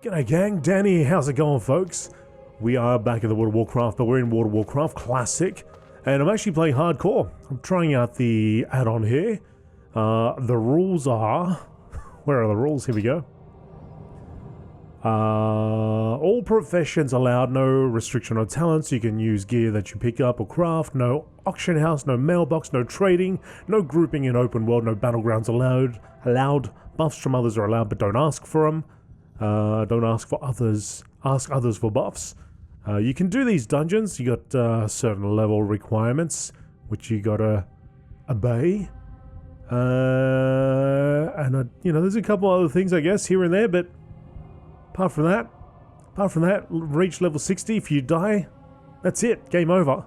G'day gang, Danny, how's it going folks? We are back in the World of Warcraft, but we're in World of Warcraft Classic, and I'm actually playing Hardcore. I'm trying out the add-on here. The rules are... Where are the rules? Here we go. All professions allowed, no restriction on talents. You can use gear that you pick up or craft. No auction house, no mailbox, no trading, no grouping in open world, no battlegrounds allowed. Buffs from others are allowed, but don't ask for them. Don't ask for others. Ask others for buffs. You can do these dungeons. You got certain level requirements, which you gotta obey. And there's a couple other things, I guess, here and there, but apart from that, reach level 60. If you die, that's it. Game over.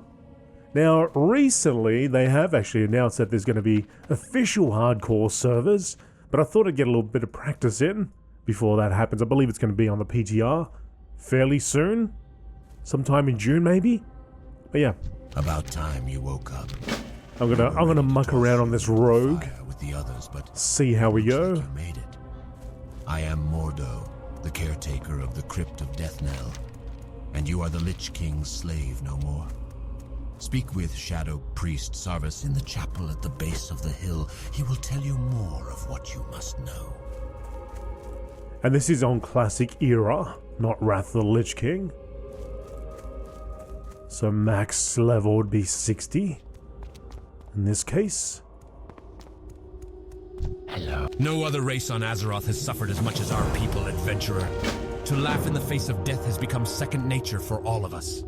Now, recently, they have actually announced that there's going to be official hardcore servers, but I thought I'd get a little bit of practice in before that happens. I believe it's going to be on the PTR fairly soon, sometime in June maybe. But yeah, about time you woke up. I'm gonna muck around on this rogue with the others, but see how we go. Like you made it. I am Mordo, the caretaker of the Crypt of Deathnell, and you are the Lich King's slave no more. Speak with Shadow Priest Sarvis in the chapel at the base of the hill. He will tell you more of what you must know. And this is on Classic era, not Wrath of the Lich King. So max level would be 60 in this case. Hello. No other race on Azeroth has suffered as much as our people, adventurer. To laugh in the face of death has become second nature for all of us.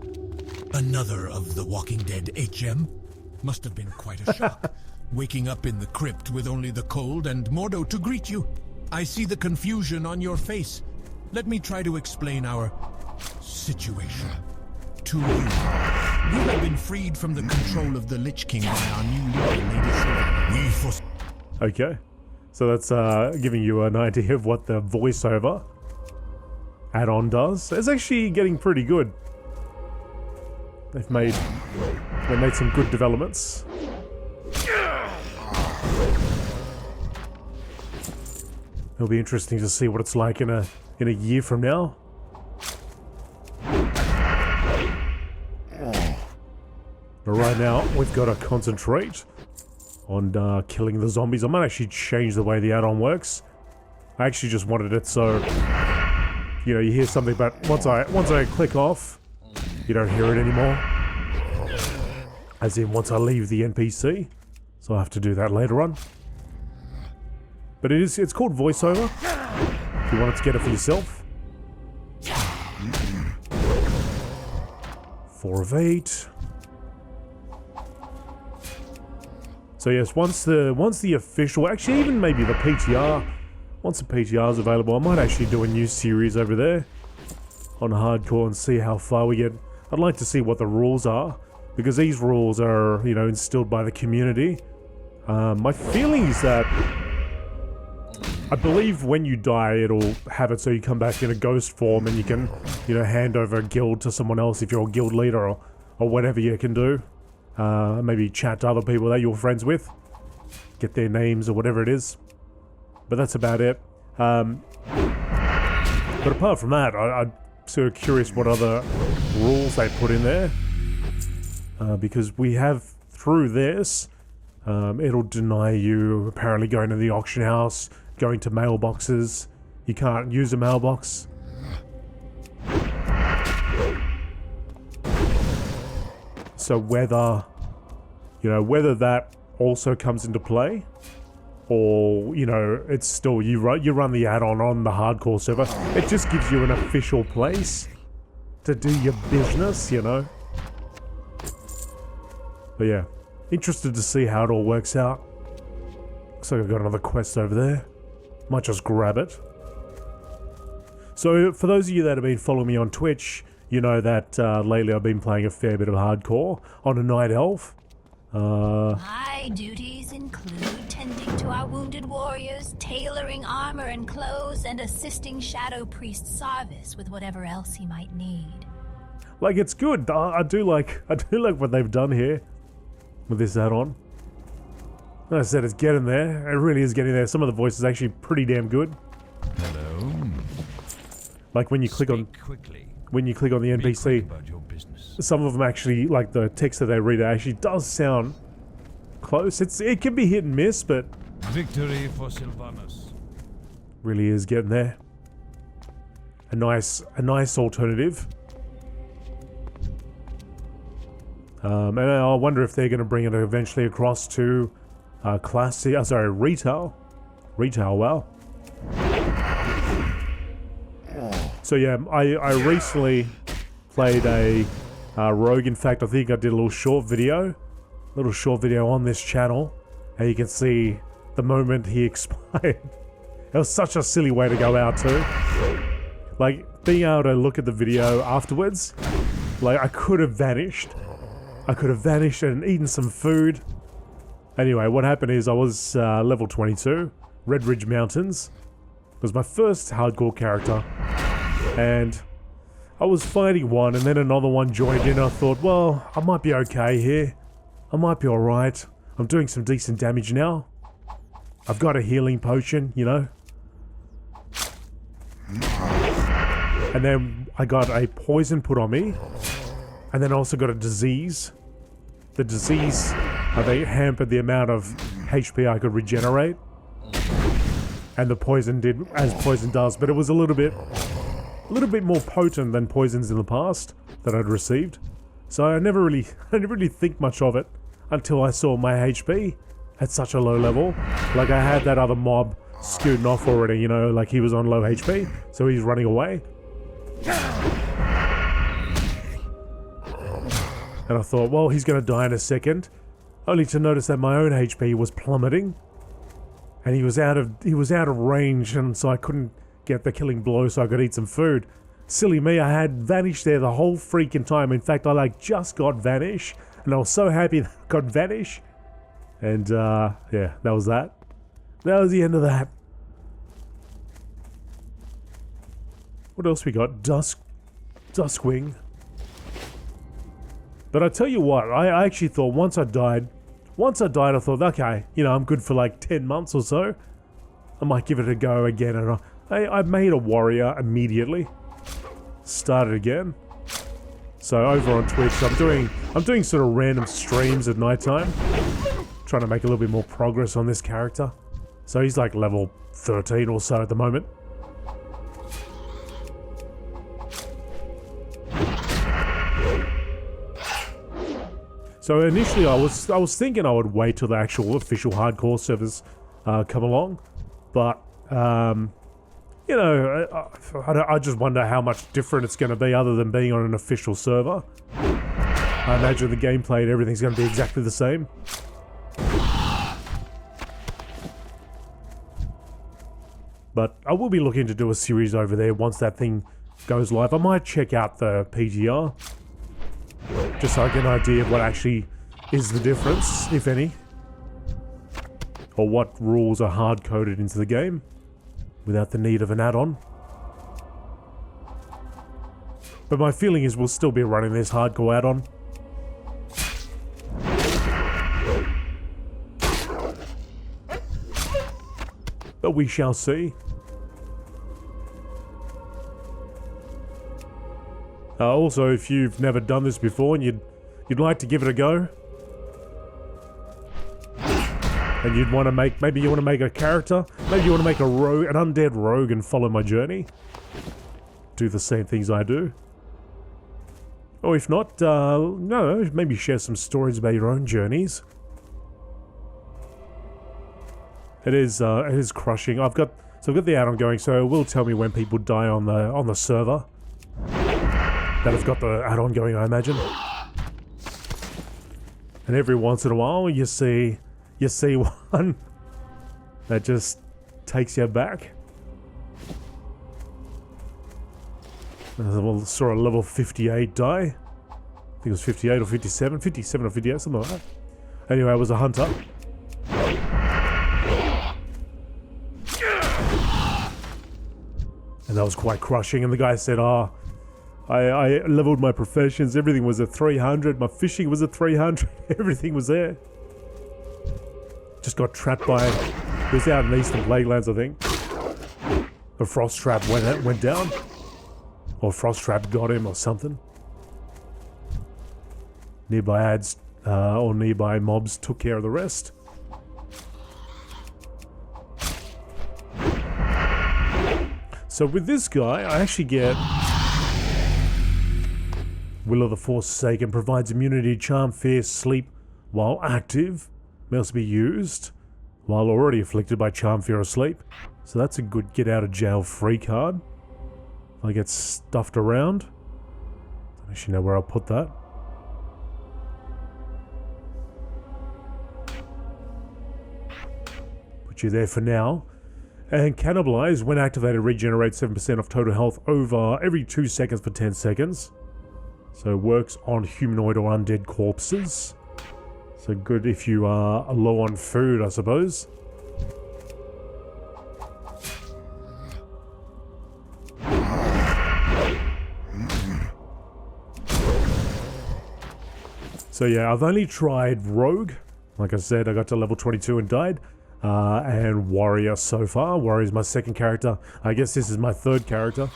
Another of the Walking Dead HM? Must have been quite a shock. Waking up in the crypt with only the cold and Mordo to greet you. I see the confusion on your face. Let me try to explain our situation to you. We have been freed from the control of the Lich King by our new leader, Lady Sylvia. Okay, so that's giving you an idea of what the voiceover add-on does. It's actually getting pretty good. They made some good developments. It'll be interesting to see what it's like in a year from now. But right now, we've got to concentrate on killing the zombies. I might actually change the way the add-on works. I actually just wanted it so, you hear something, but once I click off, you don't hear it anymore. As in, once I leave the NPC. So I have to do that later on. But it's called voiceover. If you wanted to get it for yourself. 4 of 8. So yes, once the official, actually even maybe the PTR, once the PTR is available, I might actually do a new series over there on Hardcore and see how far we get. I'd like to see what the rules are, because these rules are, instilled by the community. My feeling is that I believe when you die, it'll have it so you come back in a ghost form and you can, hand over a guild to someone else if you're a guild leader or whatever you can do. Maybe chat to other people that you're friends with, get their names or whatever it is. But that's about it. But apart from that, I'm sort of curious what other rules they put in there. Because we have, through this, it'll deny you apparently going to the auction house, going to mailboxes. You can't use a mailbox. So whether that also comes into play, or it's still you run the add-on on the hardcore server. It just gives you an official place to do your business, But yeah, interested to see how it all works out. Looks like I've got another quest over there. Might just grab it. So for those of you that have been following me on Twitch, you know that lately I've been playing a fair bit of hardcore on a night elf. My duties include tending to our wounded warriors, tailoring armor and clothes, and assisting Shadow Priest Sarvis with whatever else he might need. Like, it's good. I do like what they've done here with this add-on. Like I said, it's getting there. It really is getting there. Some of the voices are actually pretty damn good. Hello. Like when you click on quickly. when you click on the Be quick NPC, about your business. some of them actually, like the text that they read actually does sound close. It can be hit and miss, but Victory for Sylvanas. really is getting there. A nice alternative. And I wonder if they're going to bring it eventually across to retail. Retail, wow. So yeah, I recently played a rogue. In fact, I think I did a little short video on this channel, and you can see the moment he expired. It was such a silly way to go out too. Like, being able to look at the video afterwards, like, I could have vanished. I could have vanished and eaten some food. Anyway, what happened is I was level 22, Red Ridge Mountains. It was my first hardcore character. And I was fighting one, and then another one joined in. I thought, well, I might be okay here. I might be alright. I'm doing some decent damage now. I've got a healing potion, you know. And then I got a poison put on me. And then I also got a disease. The disease, they hampered the amount of HP I could regenerate. And the poison did as poison does, but it was a little bit more potent than poisons in the past that I'd received. So I never really think much of it until I saw my HP at such a low level. Like, I had that other mob scooting off already, you know, like he was on low HP, so he's running away. And I thought, well, he's going to die in a second, only to notice that my own HP was plummeting, and he was out of range, and so I couldn't get the killing blow, so I could eat some food. Silly me, I had vanished there the whole freaking time. In fact, I just got vanish, and I was so happy that I got vanish. And yeah, that was that. That was the end of that. What else we got? Duskwing. But I tell you what, I actually thought once I died, I thought, okay, you know, I'm good for like 10 months or so. I might give it a go again, and I made a warrior immediately. Started again. So over on Twitch, I'm doing sort of random streams at nighttime, trying to make a little bit more progress on this character. So he's like level 13 or so at the moment. So initially I was thinking I would wait till the actual official hardcore servers come along, but you know, I just wonder how much different it's going to be other than being on an official server. I imagine the gameplay and everything's going to be exactly the same. But I will be looking to do a series over there once that thing goes live. I might check out the PGR, just so I get an idea of what actually is the difference, if any. Or what rules are hard-coded into the game, without the need of an add-on. But my feeling is we'll still be running this hardcore add-on. But we shall see. Also, if you've never done this before and you'd like to give it a go, and you'd want to make, maybe you want to make a character, maybe you want to make a rogue, an undead rogue, and follow my journey, do the same things I do. Or if not, no, maybe share some stories about your own journeys. It is crushing. I've got the add-on going, so it will tell me when people die on the server. That have got the add-on going, I imagine. And every once in a while, you see one that just takes you back. I saw a level 58 die. I think it was 58 or 57, 57 or 58, something like that. Anyway, I was a hunter. And that was quite crushing, and the guy said, I leveled my professions, everything was at 300, my fishing was at 300, everything was there. Just got trapped by, it was out in Eastern Plaguelands, I think. The frost trap went down. Or Frost Trap got him or something. Nearby ads or nearby mobs took care of the rest. So with this guy, I actually get Will of the Forsaken, provides immunity, charm, fear, sleep while active. May also be used while already afflicted by charm, fear, or sleep. So that's a good get out of jail free card. If I get stuffed around. Don't actually know where I'll put that. Put you there for now. And Cannibalize, when activated, regenerates 7% of total health over every 2 seconds for 10 seconds. So it works on humanoid or undead corpses. So good if you are low on food, I suppose. So yeah, I've only tried Rogue. Like I said, I got to level 22 and died. And Warrior so far. Warrior's my second character. I guess this is my third character.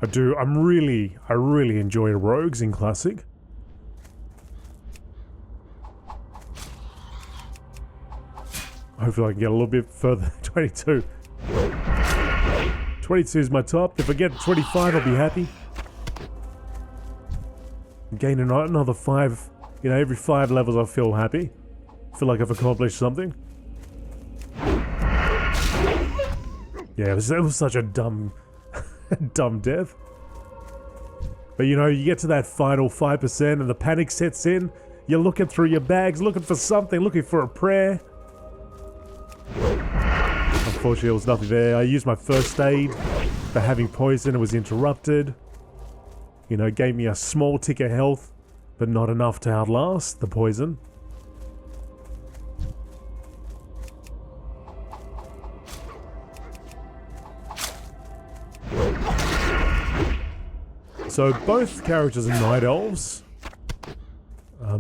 I really enjoy rogues in Classic. Hopefully I can get a little bit further than 22. 22 is my top. If I get 25, I'll be happy. Gain another 5, you know, every 5 levels I feel happy. Feel like I've accomplished something. Yeah, it was such a dumb death. But you know, you get to that final 5% and the panic sets in. You're looking through your bags, looking for something, looking for a prayer. Unfortunately, there was nothing there. I used my first aid for having poison. It was interrupted. You know, gave me a small tick of health, but not enough to outlast the poison. So both characters are night elves.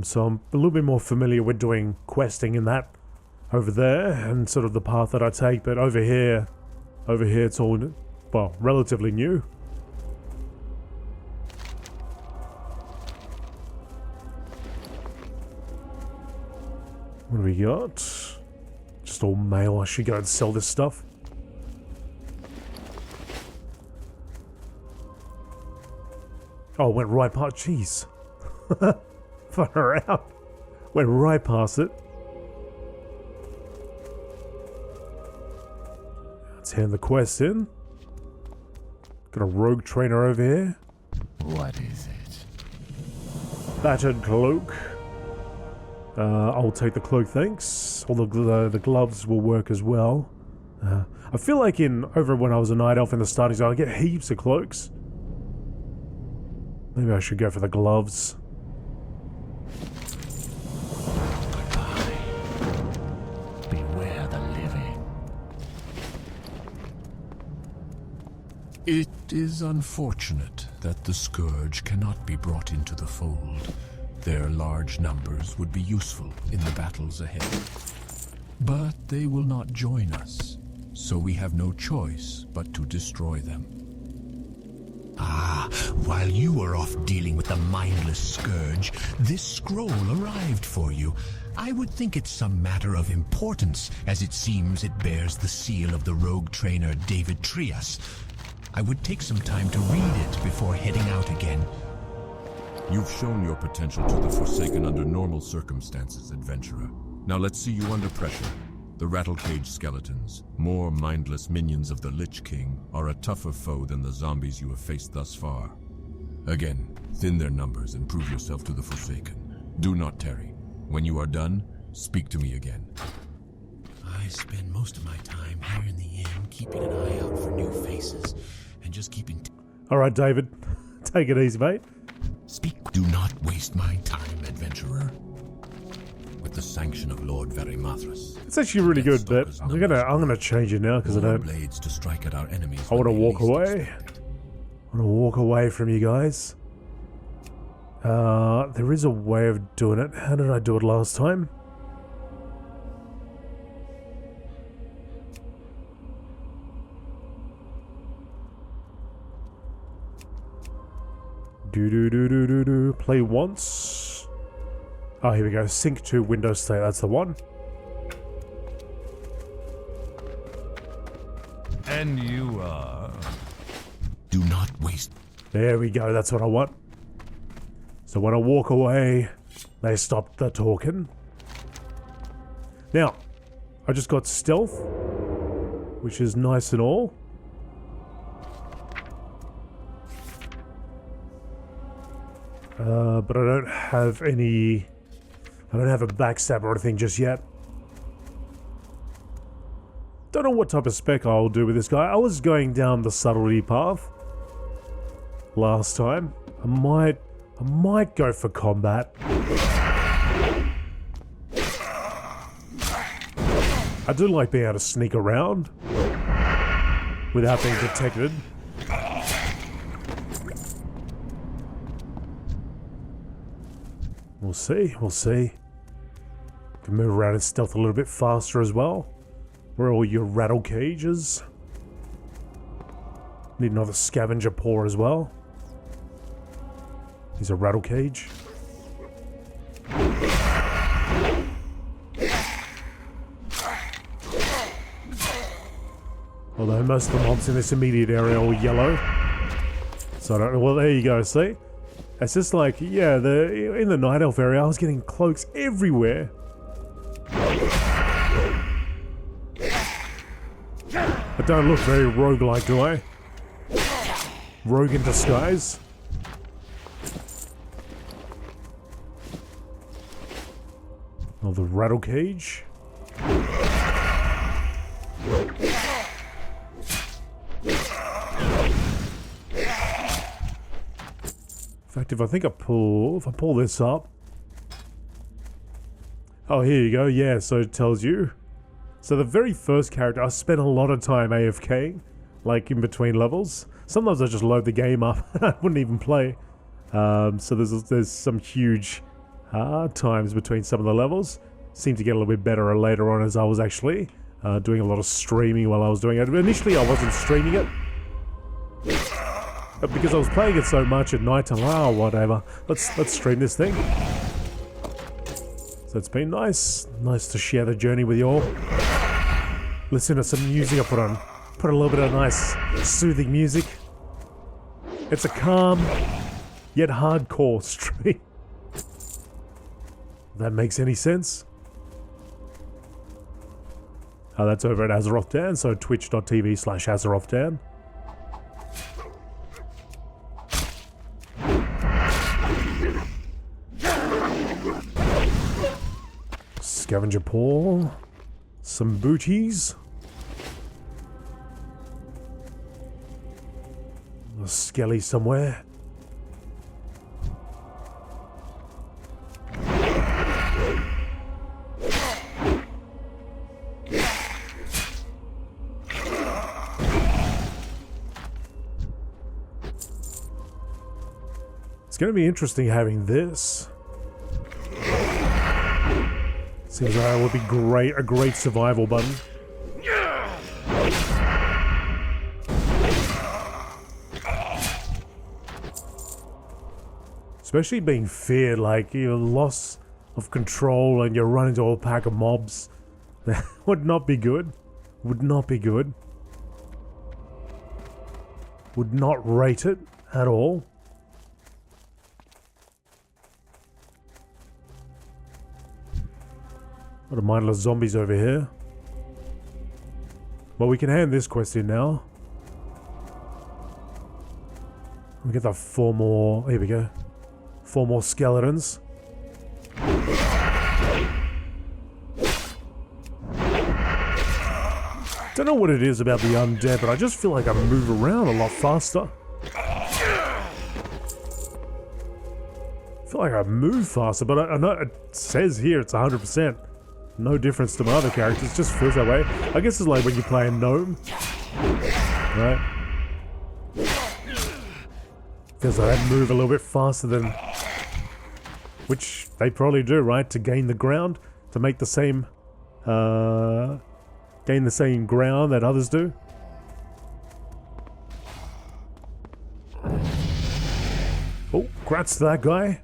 So I'm a little bit more familiar with doing questing in that over there and sort of the path that I take, but over here it's all, well, relatively new. What do we got? Just all mail. I should go and sell this stuff. Oh, went right past. Jeez. Far out. Went right past it. Let's hand the quest in. Got a rogue trainer over here. What is it? Battered cloak. I'll take the cloak, thanks. Although the gloves will work as well. I feel like over when I was a night elf in the starting zone, I get heaps of cloaks. Maybe I should go for the gloves. Goodbye. Beware the living. It is unfortunate that the Scourge cannot be brought into the fold. Their large numbers would be useful in the battles ahead. But they will not join us, so we have no choice but to destroy them. Ah, while you were off dealing with the mindless Scourge, this scroll arrived for you. I would think it's some matter of importance, as it seems it bears the seal of the rogue trainer David Trias. I would take some time to read it before heading out again. You've shown your potential to the Forsaken under normal circumstances, adventurer. Now let's see you under pressure. The Rattlecage skeletons, more mindless minions of the Lich King, are a tougher foe than the zombies you have faced thus far. Again, thin their numbers and prove yourself to the Forsaken. Do not tarry. When you are done, speak to me again. I spend most of my time here in the inn, keeping an eye out for new faces, and just keeping... Alright, David. Take it easy, mate. Speak. Do not waste my time, adventurer. With the sanction of Lord Verimathras. It's actually really good, but I'm gonna change it now because I don't. Blades to strike at our enemies. I want to walk away. I want to walk away from you guys. There is a way of doing it. How did I do it last time? Play once. Oh, here we go. Sync to Windows State. That's the one. And you are... Do not waste. There we go. That's what I want. So when I walk away, they stop the talking. Now, I just got stealth, which is nice and all. But I don't have any... I don't have a backstab or anything just yet. Don't know what type of spec I'll do with this guy. I was going down the subtlety path last time. I might go for combat. I do like being able to sneak around without being detected. We'll see, we'll see. Can move around in stealth a little bit faster as well. Where are all your rattle cages? Need another scavenger paw as well. He's a rattle cage. Although most of the mobs in this immediate area are all yellow. So I don't know. Well, there you go, see? It's just like, yeah, in the Night Elf area, I was getting cloaks everywhere. I don't look very roguelike, do I? Rogue in disguise. Oh, the rattle cage. In fact, if I pull this up. Oh, here you go. Yeah, so it tells you. So the very first character, I spent a lot of time AFKing, like in between levels. Sometimes I just load the game up and I wouldn't even play. So there's some huge times between some of the levels. Seemed to get a little bit better later on as I was actually doing a lot of streaming while I was doing it. Initially, I wasn't streaming it. But because I was playing it so much at night time, oh, whatever. Let's stream this thing. So it's been nice to share the journey with you all. Listen to some music I put a little bit of nice soothing music. It's a calm yet hardcore stream. If that makes any sense. That's over at Azeroth Dan, so twitch.tv/Azeroth Dan. Scavenger paw, some booties, a skelly somewhere. It's going to be interesting having this. Seems like that would be a great survival button. Especially being feared, like your loss of control and you're running into a pack of mobs. That would not be good. Would not be good. Would not rate it at all. A lot of mindless zombies over here. Well, we can hand this quest in now. We get the 4 more. Here we go. 4 more skeletons. Don't know what it is about the undead, but I just feel like I move around a lot faster. I feel like I move faster, but I know it says here it's 100%. No difference to my other characters, just feels that way. I guess it's like when you play a gnome, right? Because I move a little bit faster than, which they probably do, right? To gain the ground, to make the same, gain the same ground that others do. Oh, Congrats to that guy.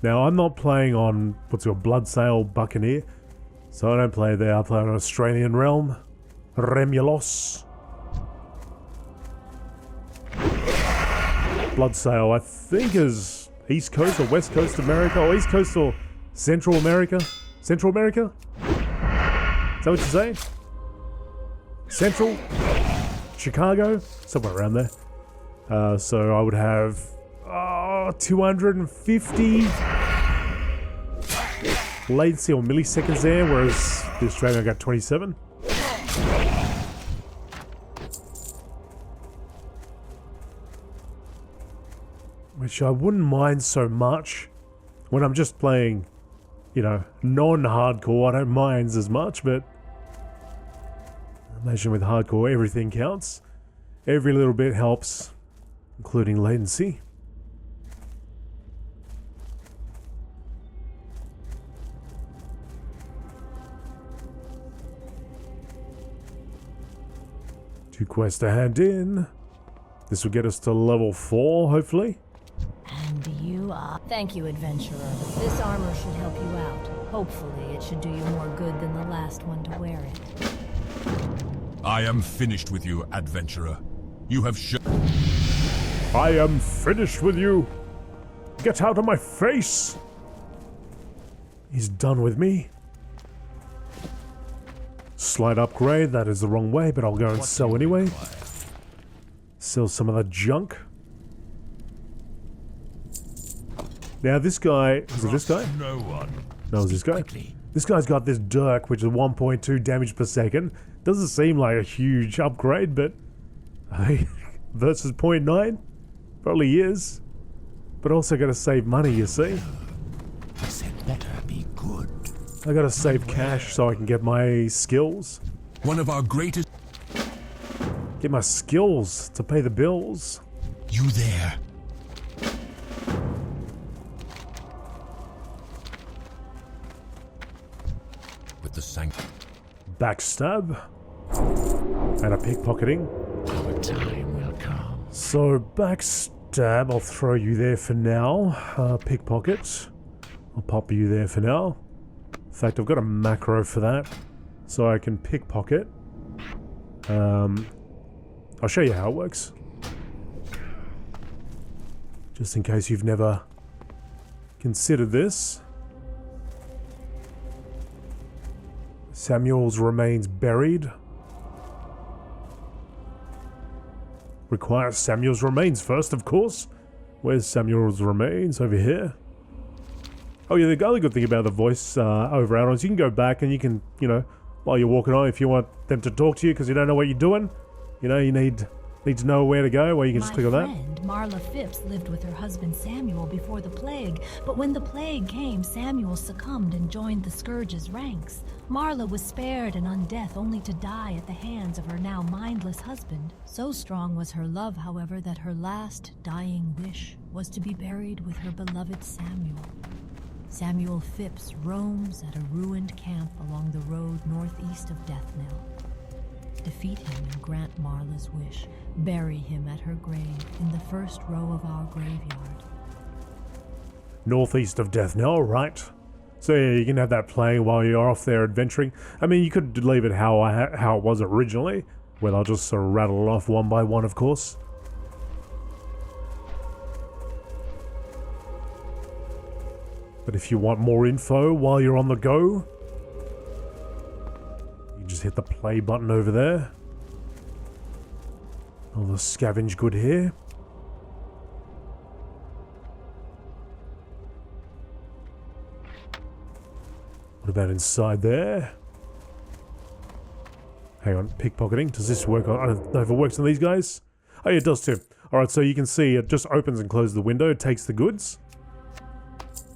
Now, I'm not playing on what's your Bloodsail Buccaneer, so I don't play there. I play on Australian Realm. Remulos. Bloodsail, I think, is East Coast or West Coast America, or East Coast or Central America? Central America? Is that what you say? Central? Chicago? Somewhere around there. So I would have 250 latency or milliseconds there, whereas the Australian got 27. Which I wouldn't mind so much when I'm just playing, you know, non-hardcore. I don't mind as much, but imagine with hardcore, everything counts. Every little bit helps, including latency. Two quests to hand in. This will get us to level 4, hopefully. And you are... Thank you, adventurer. This armor should help you out. Hopefully, it should do you more good than the last one to wear it. I am finished with you, adventurer. You have I am finished with you. Get out of my face. He's done with me. Slight upgrade. That is the wrong way, but I'll go and sell anyway. Sell some of the junk. Now this guy, is it this guy? No one. No, it's this guy. This guy's got this Dirk, which is 1.2 damage per second. Doesn't seem like a huge upgrade, but hey, versus 0.9, probably is. But also got to save money, you see. This had better be good. I got to save cash so I can get my skills. one of our greatest. Get my skills to pay the bills. You there? With the sanct. Backstab. And a pickpocketing. Our time will come. So backstab, I'll throw you there for now. Pickpocket, I'll pop you there for now. In fact, I've got a macro for that, so I can pickpocket. I'll show you how it works. Just in case you've never considered this. Samuel's remains buried. Requires Samuel's remains first, of course. Where's Samuel's remains? Over here. Oh yeah, the other good thing about the voice over add-ons, you can go back and you can, you know, while you're walking on, if you want them to talk to you because you don't know what you're doing, you know, you need to know where to go, well you can just click on that. My friend, Marla Phipps, lived with her husband Samuel before the plague, but when the plague came, Samuel succumbed and joined the Scourge's ranks. Marla was spared and on death only to die at the hands of her now mindless husband. So strong was her love, however, that her last dying wish was to be buried with her beloved Samuel. Samuel Phipps roams at a ruined camp along the road northeast of Deathknell. Defeat him and grant Marla's wish. Bury him at her grave in the first row of our graveyard. Northeast of Deathknell, right? So yeah, you can have that playing while you're off there adventuring. I mean, you could leave it how it was originally, where I'll just sort of rattle it off one by one, of course. But if you want more info while you're on the go, you just hit the play button over there. All the scavenge good here. What about inside there? Hang on, pickpocketing. Does this work on... I don't know if it works on these guys. Oh yeah, it does too. Alright, so you can see it just opens and closes the window, it takes the goods.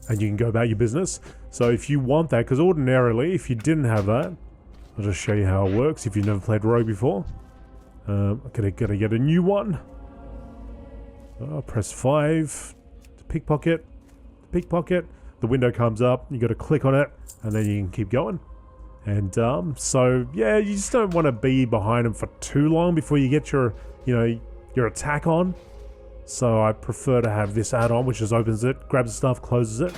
And you can go about your business. So if you want that, because ordinarily, if you didn't have that, I'll just show you how it works if you've never played Rogue before. Gotta get a new one. Press 5 to pickpocket. Pickpocket. The window comes up, you gotta click on it, and then you can keep going. And so yeah, you just don't want to be behind them for too long before you get your, you know, your attack on. So I prefer to have this add-on, which just opens it, grabs the stuff, closes it.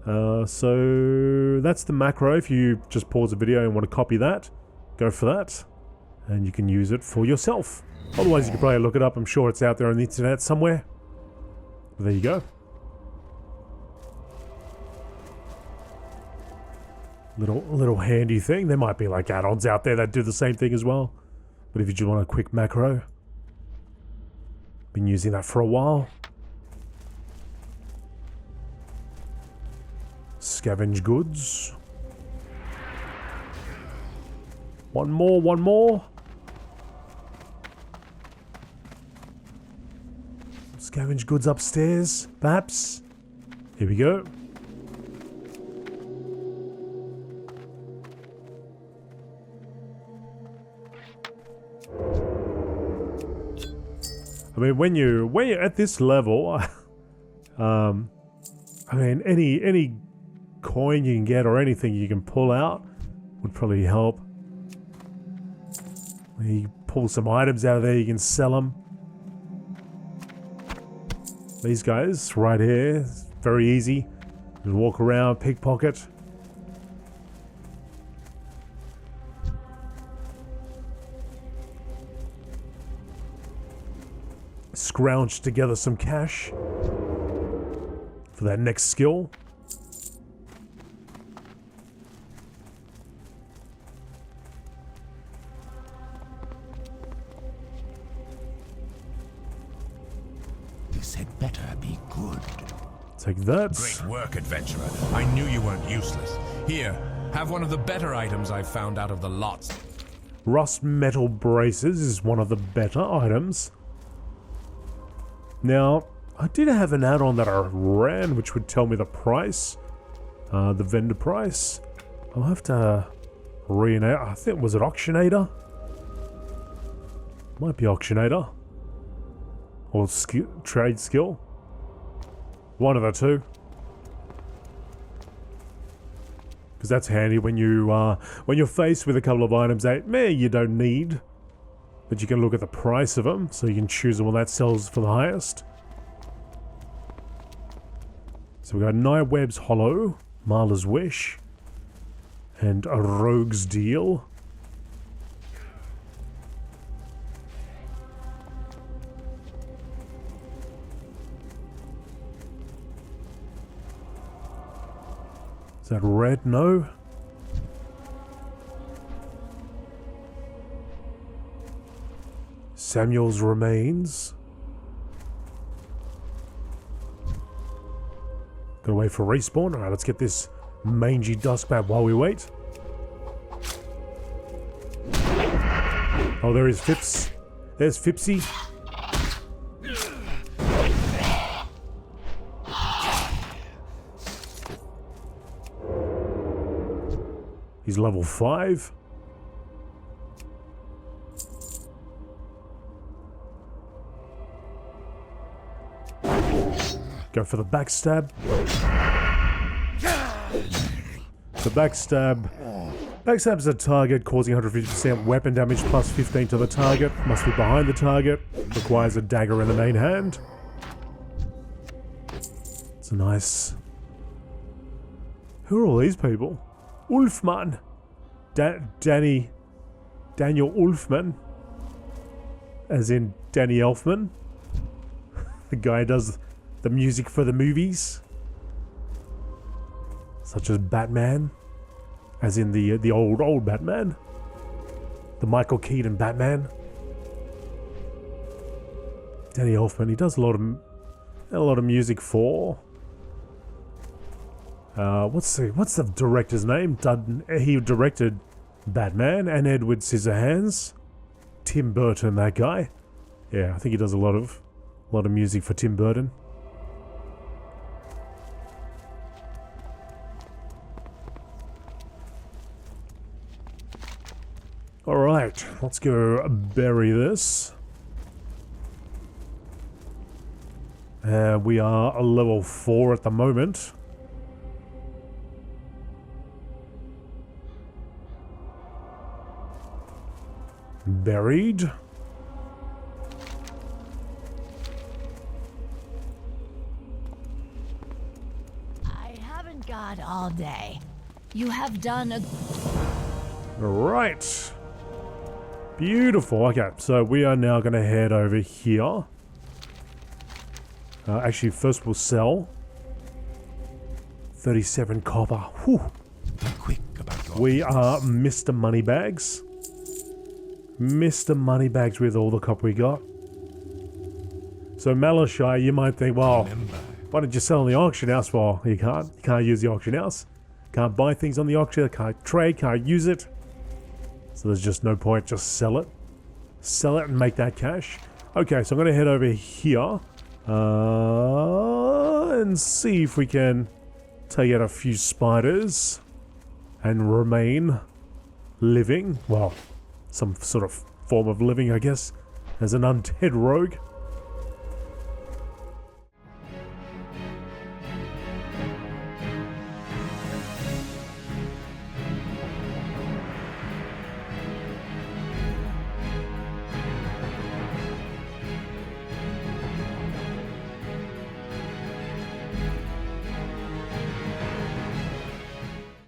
So that's the macro. If you just pause the video and want to copy that, go for that, and you can use it for yourself. Otherwise, you can probably look it up. I'm sure it's out there on the internet somewhere. But there you go. Little handy thing. There might be like add-ons out there that do the same thing as well. But if you just want a quick macro, been using that for a while. Scavenge goods. One more. Scavenge goods upstairs, perhaps. Here we go. I mean, when you're at this level, I mean, any coin you can get or anything you can pull out would probably help. You pull some items out of there, you can sell them. These guys right here, very easy. Just walk around, pickpocket. Scrounge together some cash for that next skill. This had better be good. Take that. Great work, adventurer. I knew you weren't useless. Here, have one of the better items I've found out of the lots. Rust metal braces is one of the better items. Now, I did have an add-on that I ran, which would tell me the price, the vendor price. I'll have to reenact. I think, was it Auctionator? Might be Auctionator. Or trade skill. One of the two. Because that's handy when you're faced with a couple of items that you don't need. But you can look at the price of them, so you can choose the one that sells for the highest. So we got Nightweb's Hollow, Marla's Wish, and a Rogue's Deal. Is that red? No. Samuel's Remains. Gotta wait for respawn. Alright, let's get this mangy duskbat while we wait. Oh, there is Phipps. There's Fipsy. He's level 5. Go for the backstab. The backstab. Backstab's a target causing 150% weapon damage plus 15 to the target. Must be behind the target. Requires a dagger in the main hand. It's a nice... Who are all these people? Ulfman. Daniel Ulfman. As in Danny Elfman. The guy does the music for the movies. Such as Batman. As in the old Batman. The Michael Keaton Batman. Danny Elfman, he does a lot of music for... what's the director's name? He directed Batman and Edward Scissorhands. Tim Burton, that guy. Yeah, I think he does a lot of music for Tim Burton. Alright, let's go bury this. We are a level 4 at the moment. Buried. I haven't got all day. You have done a... Right. Beautiful. Okay, so we are now going to head over here. Actually, first we'll sell 37 copper. Whew. Be quick about your We are Mr. Moneybags. Mr. Moneybags with all the copper we got. So Malashai, you might think, well, why did you sell in the auction house? Well, you can't. You can't use the auction house. Can't buy things on the auction. Can't trade. Can't use it. So there's just no point. Just sell it. Sell it and make that cash. Okay, so I'm going to head over here. And see if we can take out a few spiders and remain living. Well, some sort of form of living, I guess, as an undead rogue.